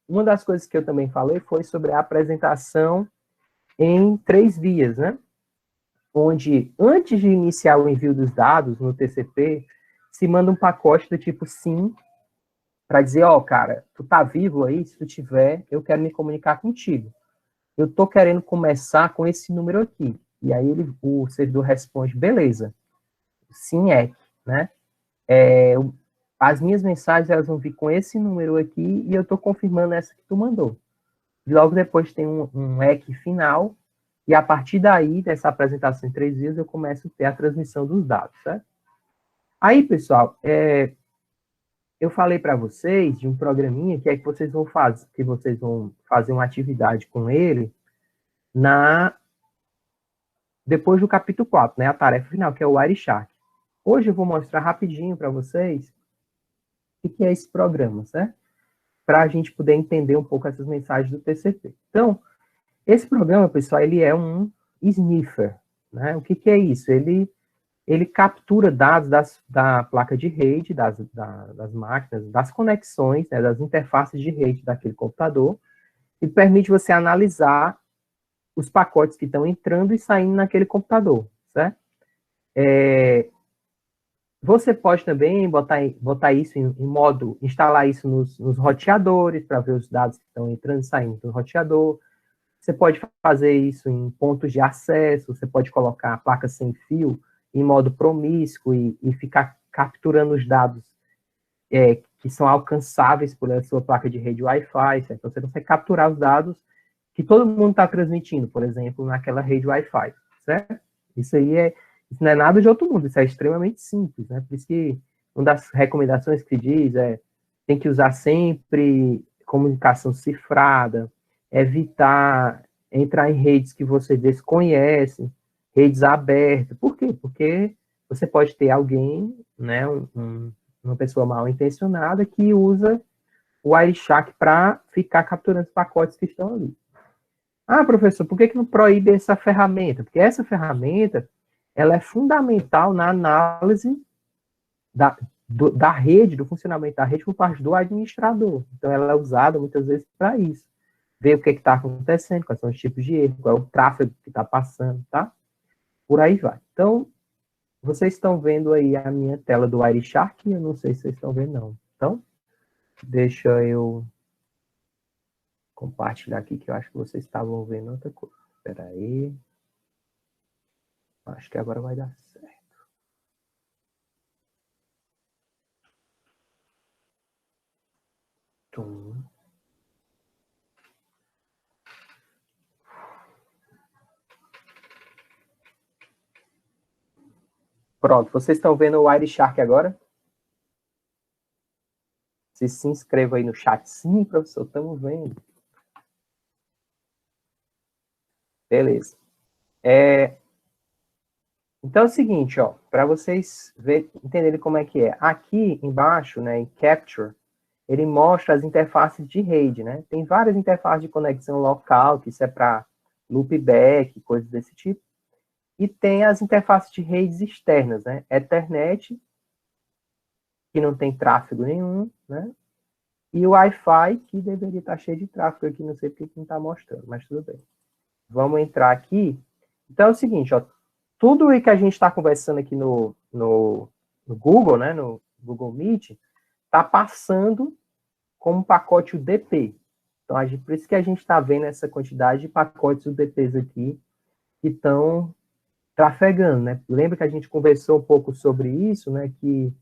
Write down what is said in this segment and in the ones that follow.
Uma das coisas que eu também falei foi sobre a apresentação em 3 vias, né? Onde, antes de iniciar o envio dos dados no TCP, se manda um pacote do tipo sim, para dizer, ó, cara, tu tá vivo aí? Se tu tiver, eu quero me comunicar contigo. Eu tô querendo começar com esse número aqui. E aí o servidor responde, beleza, sim é, né? As minhas mensagens, elas vão vir com esse número aqui e eu tô confirmando essa que tu mandou. E logo depois tem um EC final, e a partir daí, dessa apresentação em 3 dias, eu começo a ter a transmissão dos dados, certo? Aí, pessoal, eu falei para vocês de um programinha que é que vocês vão fazer uma atividade com ele depois do capítulo 4, né, a tarefa final, que é o Wireshark. Hoje eu vou mostrar rapidinho para vocês o que é esse programa, certo? Para a gente poder entender um pouco essas mensagens do TCP. Então, esse programa, pessoal, ele é um sniffer, né? O que é isso? Ele captura dados da placa de rede, das máquinas, das conexões, né, das interfaces de rede daquele computador, e permite você analisar os pacotes que estão entrando e saindo naquele computador, certo? Você pode também botar isso em modo, instalar isso nos roteadores, para ver os dados que estão entrando e saindo do roteador. Você pode fazer isso em pontos de acesso, você pode colocar a placa sem fio em modo promíscuo e ficar capturando os dados que são alcançáveis por a sua placa de rede Wi-Fi, certo? Então, você consegue capturar os dados que todo mundo está transmitindo, por exemplo, naquela rede Wi-Fi, certo? Isso não é nada de outro mundo, isso é extremamente simples, né? Por isso que uma das recomendações que diz tem que usar sempre comunicação cifrada, evitar entrar em redes que você desconhece, redes abertas. Por quê? Porque você pode ter alguém, né, uma pessoa mal intencionada que usa o Wireshark para ficar capturando os pacotes que estão ali. Ah, professor, por que não proíbe essa ferramenta? Porque essa ferramenta, ela é fundamental na análise da rede, do funcionamento da rede por parte do administrador. Então, ela é usada muitas vezes para isso. Ver o que está acontecendo, quais são os tipos de erro, qual é o tráfego que está passando, tá? Por aí vai. Então, vocês estão vendo aí a minha tela do Wireshark? Eu não sei se vocês estão vendo, não. Então, deixa eu compartilhar aqui, que eu acho que vocês estavam vendo outra coisa. Espera aí. Acho que agora vai dar certo. Tum. Pronto, vocês estão vendo o Wireshark agora? Se inscreva aí no chat. Sim, professor, estamos vendo. Beleza. Então é o seguinte, ó, para vocês entenderem como é que é. Aqui embaixo, né, em Capture, ele mostra as interfaces de rede, né? Tem várias interfaces de conexão local, que isso é para loopback, coisas desse tipo. E tem as interfaces de redes externas, né? Ethernet, que não tem tráfego nenhum, né? E o Wi-Fi, que deveria estar cheio de tráfego aqui, não sei porque que não está mostrando, mas tudo bem. Vamos entrar aqui. Então é o seguinte, ó, tudo o que a gente está conversando aqui no Google, né, no Google Meet, está passando como pacote UDP. Então, por isso que a gente está vendo essa quantidade de pacotes UDPs aqui que estão trafegando, né? Lembra que a gente conversou um pouco sobre isso, né? Que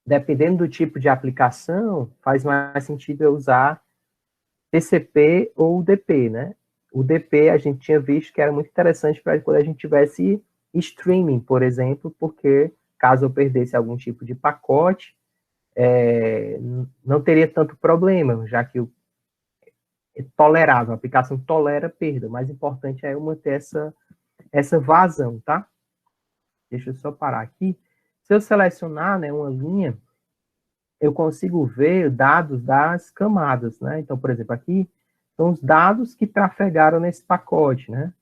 dependendo do tipo de aplicação, faz mais sentido eu usar TCP ou UDP, né? O DP a gente tinha visto que era muito interessante para quando a gente tivesse streaming, por exemplo, porque caso eu perdesse algum tipo de pacote, não teria tanto problema, já que é tolerável, a aplicação tolera perda. O mais importante é eu manter essa vazão, tá? Deixa eu só parar aqui. Se eu selecionar, né, uma linha, eu consigo ver dados das camadas, né? Então, por exemplo, aqui são os dados que trafegaram nesse pacote, né?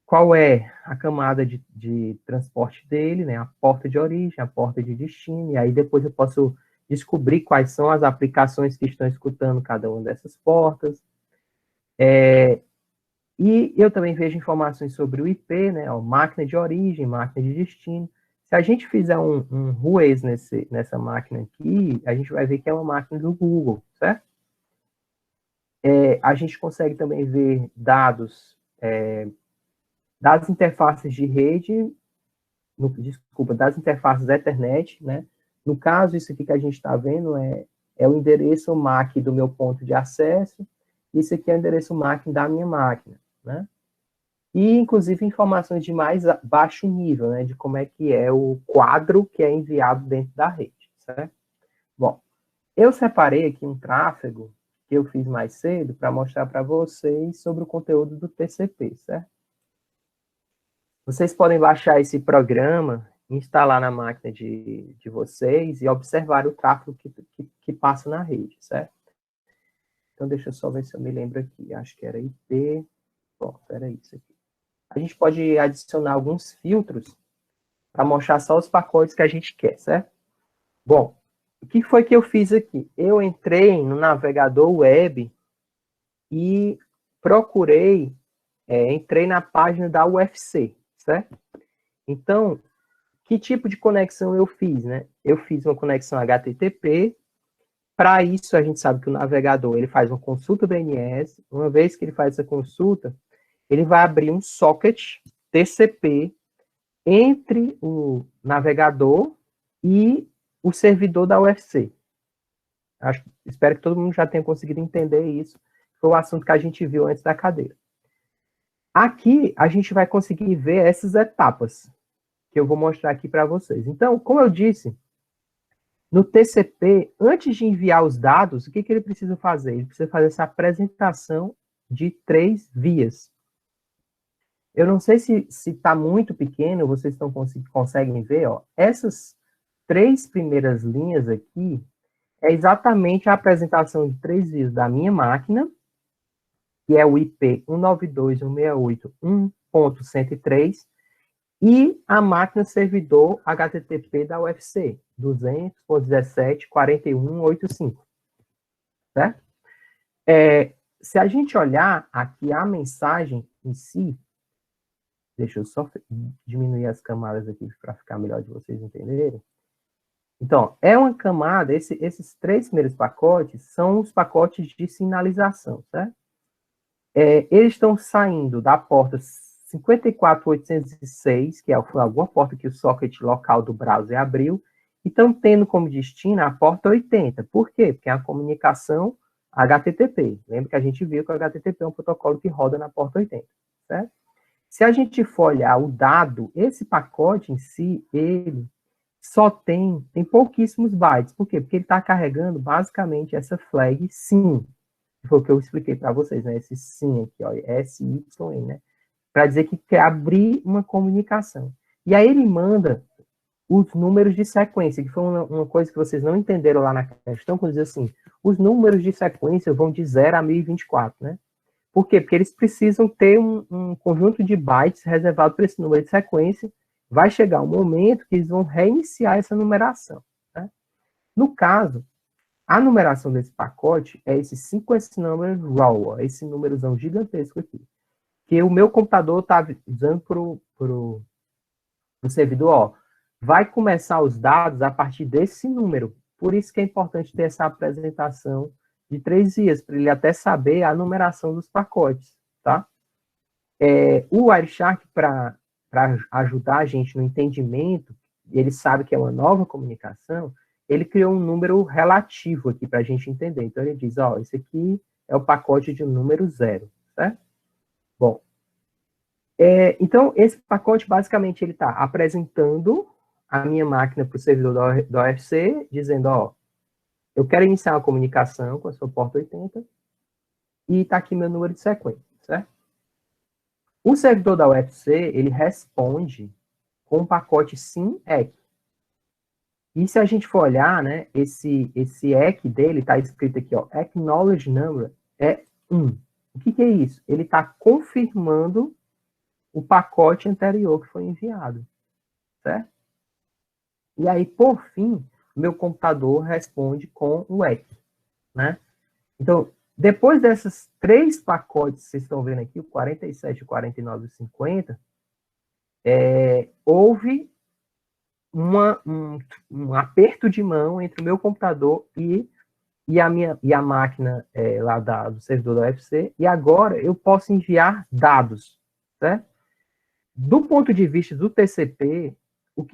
Qual é a camada de transporte dele, né? A porta de origem, a porta de destino, e aí depois eu posso descobrir quais são as aplicações que estão escutando cada uma dessas portas. E eu também vejo informações sobre o IP, né, ó, máquina de origem, máquina de destino. Se a gente fizer um Waze nessa máquina aqui, a gente vai ver que é uma máquina do Google, certo? A gente consegue também ver dados das interfaces de rede, das interfaces Ethernet, né? No caso, isso aqui que a gente está vendo é o endereço MAC do meu ponto de acesso, isso aqui é o endereço MAC da minha máquina, né? E, inclusive, informações de mais baixo nível, né? De como é que é o quadro que é enviado dentro da rede, certo? Bom, eu separei aqui um tráfego que eu fiz mais cedo para mostrar para vocês sobre o conteúdo do TCP, certo? Vocês podem baixar esse programa, instalar na máquina de vocês e observar o tráfego que passa na rede, certo? Então, deixa eu só ver se eu me lembro aqui. Acho que era IP. Bom, era isso aqui. A gente pode adicionar alguns filtros para mostrar só os pacotes que a gente quer, certo? Bom, o que foi que eu fiz aqui? Eu entrei no navegador web e procurei, entrei na página da UFC, certo? Então, que tipo de conexão eu fiz, né? Eu fiz uma conexão HTTP. Para isso, a gente sabe que o navegador ele faz uma consulta DNS. Uma vez que ele faz essa consulta, ele vai abrir um socket TCP entre o navegador e o servidor da UFC. Espero que todo mundo já tenha conseguido entender isso. Foi o assunto que a gente viu antes da cadeira. Aqui, a gente vai conseguir ver essas etapas que eu vou mostrar aqui para vocês. Então, como eu disse, no TCP, antes de enviar os dados, o que ele precisa fazer? Ele precisa fazer essa apresentação de 3 vias. Eu não sei se está muito pequeno, vocês conseguem ver, ó, essas 3 primeiras linhas aqui é exatamente a apresentação de 3 vias da minha máquina, que é o IP 192.168.1.103, e a máquina servidor HTTP da UFC, 200.17.41.85, certo? Se a gente olhar aqui a mensagem em si, deixa eu só diminuir as camadas aqui para ficar melhor de vocês entenderem. Então, é uma camada, esses 3 primeiros pacotes são os pacotes de sinalização, certo? Eles estão saindo da porta 54.806, que foi alguma porta que o socket local do browser abriu, e estão tendo como destino a porta 80. Por quê? Porque é a comunicação HTTP. Lembra que a gente viu que o HTTP é um protocolo que roda na porta 80, certo? Se a gente for olhar o dado, esse pacote em si, ele só tem pouquíssimos bytes. Por quê? Porque ele está carregando basicamente essa flag SYN. Foi o que eu expliquei para vocês, né? Esse SYN aqui, ó, SYN, né? Para dizer que quer abrir uma comunicação. E aí ele manda os números de sequência, que foi uma coisa que vocês não entenderam lá na questão, quando diz assim, os números de sequência vão de 0 a 1024, né? Por quê? Porque eles precisam ter um conjunto de bytes reservado para esse número de sequência. Vai chegar um momento que eles vão reiniciar essa numeração, né? No caso, a numeração desse pacote é esse sequence number raw, esse númerozão gigantesco aqui, que o meu computador está usando para o servidor, ó, vai começar os dados a partir desse número. Por isso que é importante ter essa apresentação de 3 vias, para ele até saber a numeração dos pacotes, tá? O Wireshark, para ajudar a gente no entendimento, ele sabe que é uma nova comunicação, ele criou um número relativo aqui para a gente entender. Então, ele diz, ó, esse aqui é o pacote de número 0, certo? Bom, então, esse pacote, basicamente, ele está apresentando a minha máquina para o servidor da OFC, dizendo, ó, eu quero iniciar uma comunicação com a sua porta 80, e está aqui meu número de sequência, certo? O servidor da UFC, ele responde com um pacote SYN-ECK. E se a gente for olhar, né, esse ECK dele está escrito aqui, ó, Acknowledge Number é 1. O que é isso? Ele está confirmando o pacote anterior que foi enviado, certo? E aí, por fim, meu computador responde com o EC, né? Então, depois desses 3 pacotes que vocês estão vendo aqui, o 47, o 49 e o 50, houve um aperto de mão entre o meu computador e a máquina lá do servidor da UFC, e agora eu posso enviar dados, certo? Do ponto de vista do TCP, o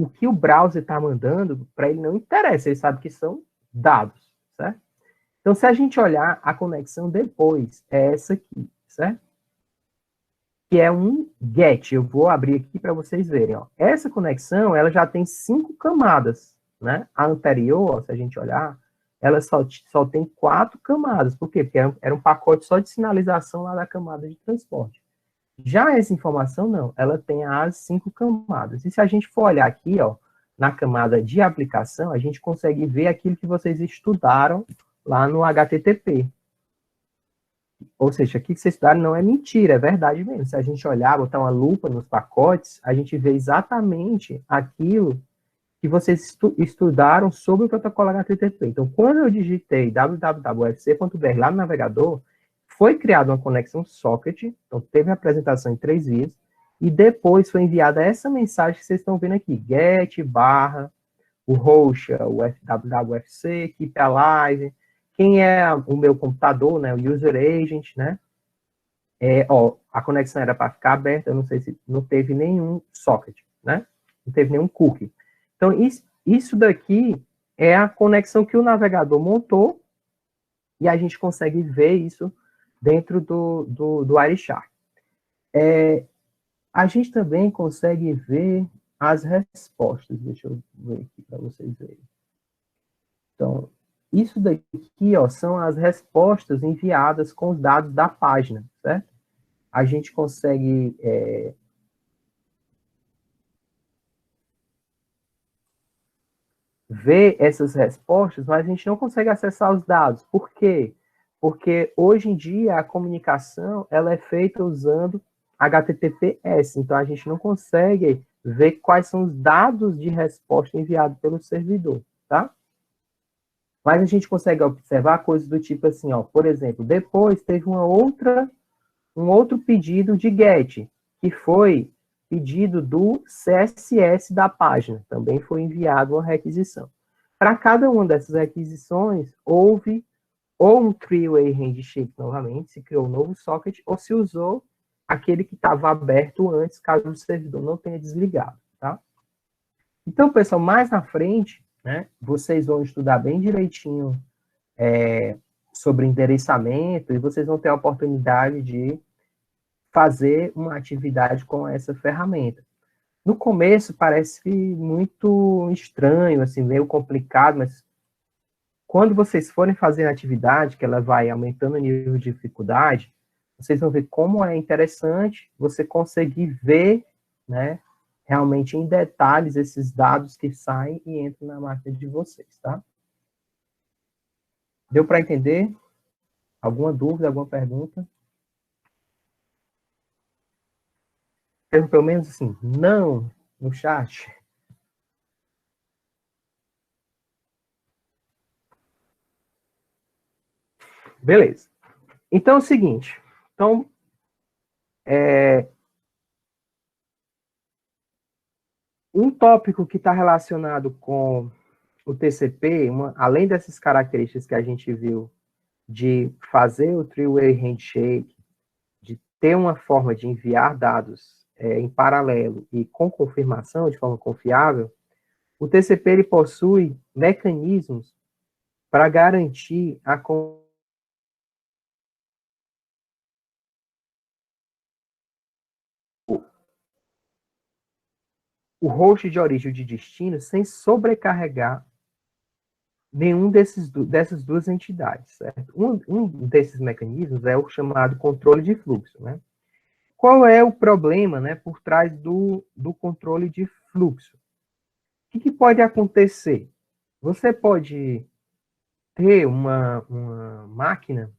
que o browser está mandando, para ele não interessa, ele sabe que são dados, certo? Então, se a gente olhar a conexão depois, é essa aqui, certo? Que é um GET. Eu vou abrir aqui para vocês verem. Ó. Essa conexão, ela já tem 5 camadas, né? A anterior, ó, se a gente olhar, ela só tem 4 camadas. Por quê? Porque era um pacote só de sinalização lá da camada de transporte. Já essa informação, não. Ela tem as 5 camadas. E se a gente for olhar aqui, ó, na camada de aplicação, a gente consegue ver aquilo que vocês estudaram lá no HTTP. Ou seja, aqui que vocês estudaram não é mentira, é verdade mesmo. Se a gente olhar, botar uma lupa nos pacotes, a gente vê exatamente aquilo que vocês estudaram sobre o protocolo HTTP. Então, quando eu digitei www.ufc.br lá no navegador, foi criada uma conexão socket, então teve a apresentação em 3 vias, e depois foi enviada essa mensagem que vocês estão vendo aqui, get, barra, o host, o www.ufc, keep alive, quem é o meu computador, né, o user agent, né, a conexão era para ficar aberta, eu não sei se não teve nenhum socket, né, não teve nenhum cookie. Então, isso daqui é a conexão que o navegador montou e a gente consegue ver isso dentro do Wireshark. A gente também consegue ver as respostas. Deixa eu ver aqui para vocês verem. Então, isso daqui, ó, são as respostas enviadas com os dados da página, certo? A gente consegue ver essas respostas, mas a gente não consegue acessar os dados. Por quê? Porque hoje em dia a comunicação ela é feita usando HTTPS, então a gente não consegue ver quais são os dados de resposta enviados pelo servidor, tá? Mas a gente consegue observar coisas do tipo assim, ó, por exemplo, depois teve um outro pedido de GET, que foi pedido do CSS da página, também foi enviado uma requisição. Para cada uma dessas requisições, houve ou um three-way handshake novamente, se criou um novo socket, ou se usou aquele que estava aberto antes, caso o servidor não tenha desligado, tá? Então, pessoal, mais na frente, né, vocês vão estudar bem direitinho sobre endereçamento e vocês vão ter a oportunidade de fazer uma atividade com essa ferramenta. No começo parece muito estranho, assim, meio complicado, mas quando vocês forem fazer a atividade, que ela vai aumentando o nível de dificuldade, vocês vão ver como é interessante você conseguir ver, né, realmente em detalhes esses dados que saem e entram na máquina de vocês, tá? Deu para entender? Alguma dúvida, alguma pergunta? Pelo menos assim, não no chat. Beleza. Então é o seguinte. Então, um tópico que está relacionado com o TCP, além dessas características que a gente viu de fazer o three-way handshake, de ter uma forma de enviar dados em paralelo e com confirmação de forma confiável, o TCP ele possui mecanismos para garantir o host de origem ou de destino sem sobrecarregar nenhum dessas duas entidades, certo? Um desses mecanismos é o chamado controle de fluxo, né? Qual é o problema, né, por trás do controle de fluxo? O que pode acontecer? Você pode ter uma máquina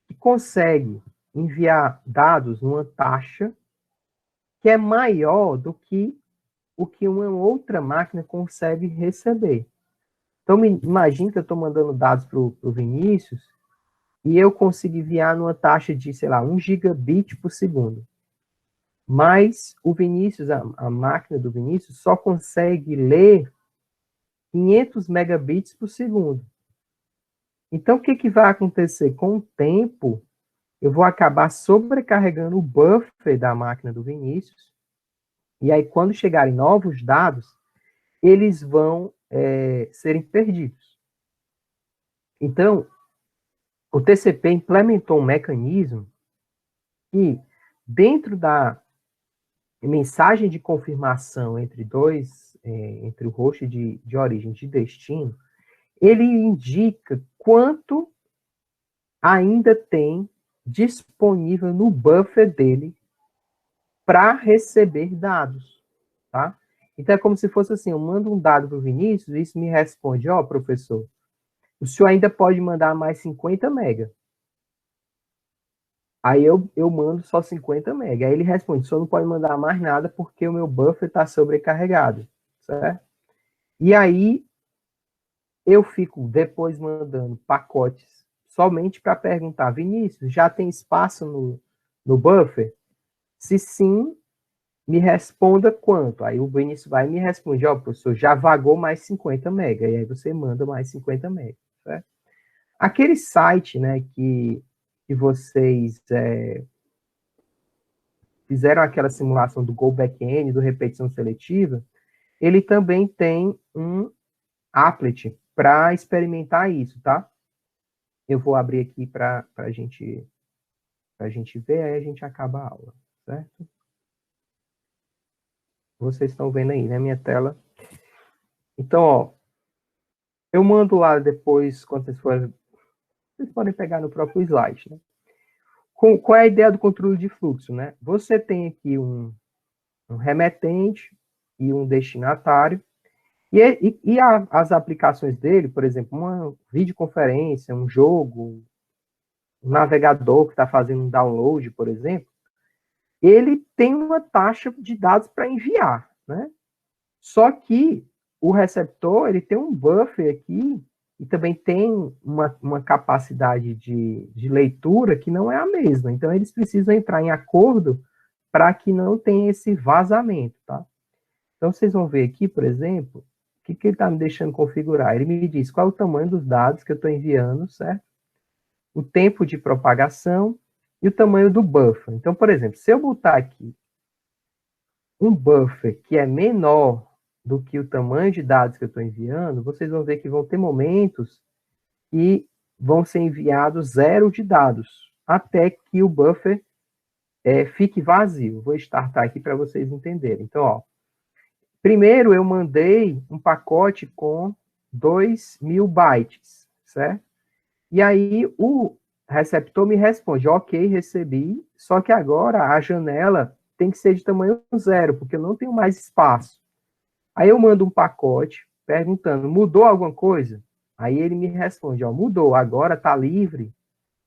que consegue enviar dados numa taxa que é maior do que o que uma outra máquina consegue receber. Então, imagine que eu estou mandando dados para o Vinícius e eu consigo enviar numa taxa de, sei lá, 1 gigabit por segundo. Mas o Vinícius, a máquina do Vinícius, só consegue ler 500 megabits por segundo. Então, o que vai acontecer? Com o tempo, eu vou acabar sobrecarregando o buffer da máquina do Vinícius, e aí, quando chegarem novos dados, eles vão serem perdidos. Então, o TCP implementou um mecanismo que, dentro da mensagem de confirmação entre entre o host de origem e de destino, ele indica quanto ainda tem disponível no buffer dele para receber dados, tá? Então, é como se fosse assim, eu mando um dado para o Vinícius, e isso me responde, ó, professor, o senhor ainda pode mandar mais 50 mega. Aí eu mando só 50 mega. Aí ele responde, o senhor não pode mandar mais nada porque o meu buffer está sobrecarregado, certo? E aí eu fico depois mandando pacotes somente para perguntar, Vinícius, já tem espaço no buffer? Se sim, me responda quanto. Aí o Vinícius vai e me responde, ó, professor, já vagou mais 50 mega. E aí você manda mais 50 mega, certo? Aquele site, né, que vocês fizeram aquela simulação do Go Backend, do repetição seletiva, ele também tem um applet para experimentar isso, tá? Eu vou abrir aqui para a gente ver, aí a gente acaba a aula, certo? Vocês estão vendo aí, né, minha tela? Então, ó, eu mando lá depois, quando vocês podem pegar no próprio slide, né? Qual é a ideia do controle de fluxo, né? Você tem aqui um remetente e um destinatário, e as aplicações dele, por exemplo, uma videoconferência, um jogo, um navegador que está fazendo um download, por exemplo, ele tem uma taxa de dados para enviar, né? Só que o receptor, ele tem um buffer aqui, e também tem uma capacidade de leitura que não é a mesma. Então, eles precisam entrar em acordo para que não tenha esse vazamento, tá? Então, vocês vão ver aqui, por exemplo, o que ele está me deixando configurar. Ele me diz qual é o tamanho dos dados que eu estou enviando, certo? O tempo de propagação e o tamanho do buffer. Então, por exemplo, se eu botar aqui um buffer que é menor do que o tamanho de dados que eu estou enviando, vocês vão ver que vão ter momentos que vão ser enviados 0 de dados, até que o buffer fique vazio. Vou startar aqui para vocês entenderem. Então, ó, primeiro eu mandei um pacote com 2.000 bytes, certo? E aí o receptor me responde, ok, recebi, só que agora a janela tem que ser de tamanho 0, porque eu não tenho mais espaço. Aí eu mando um pacote perguntando, mudou alguma coisa? Aí ele me responde, ó, mudou, agora está livre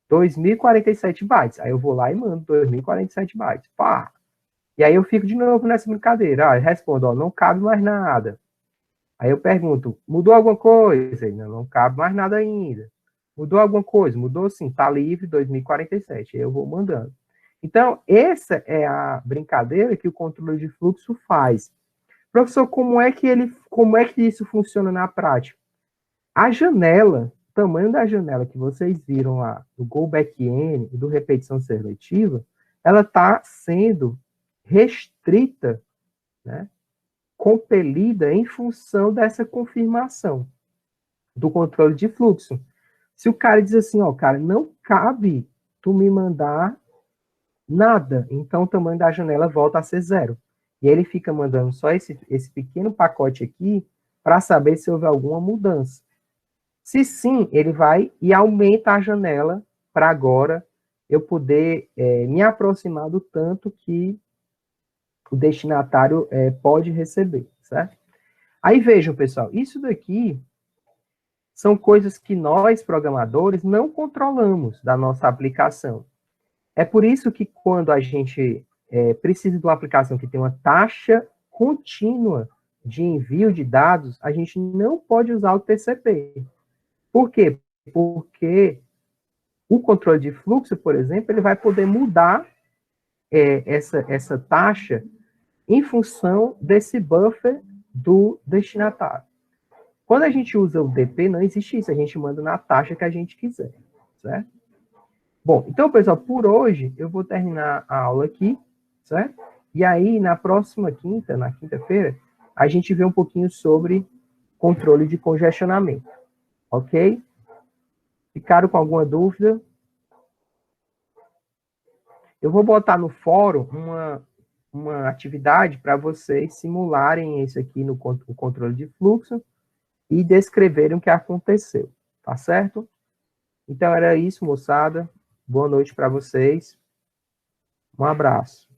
2.047 bytes. Aí eu vou lá e mando 2.047 bytes. Pá! E aí eu fico de novo nessa brincadeira. Ah, eu respondo, ó, não cabe mais nada. Aí eu pergunto, mudou alguma coisa? Ele, não cabe mais nada ainda. Mudou alguma coisa? Mudou sim, está livre 2047. Aí eu vou mandando. Então, essa é a brincadeira que o controle de fluxo faz. Professor, como é que isso funciona na prática? A janela, o tamanho da janela que vocês viram lá, do Go Backend e do repetição seletiva, ela está sendo restrita, né, compelida em função dessa confirmação do controle de fluxo. Se o cara diz assim, ó, cara, não cabe tu me mandar nada, então o tamanho da janela volta a ser 0. E ele fica mandando só esse pequeno pacote aqui para saber se houve alguma mudança. Se sim, ele vai e aumenta a janela para agora eu poder me aproximar do tanto que o destinatário pode receber, certo? Aí vejam, pessoal, isso daqui são coisas que nós, programadores, não controlamos da nossa aplicação. É por isso que quando a gente precisa de uma aplicação que tem uma taxa contínua de envio de dados, a gente não pode usar o TCP. Por quê? Porque o controle de fluxo, por exemplo, ele vai poder mudar essa taxa em função desse buffer do destinatário. Quando a gente usa o DP, não existe isso, a gente manda na taxa que a gente quiser, certo? Bom, então, pessoal, por hoje, eu vou terminar a aula aqui, certo? E aí, na próxima quinta, na quinta-feira, a gente vê um pouquinho sobre controle de congestionamento, ok? Ficaram com alguma dúvida? Eu vou botar no fórum uma atividade para vocês simularem isso aqui no controle de fluxo e descreverem o que aconteceu, tá certo? Então, era isso, moçada. Boa noite para vocês. Um abraço.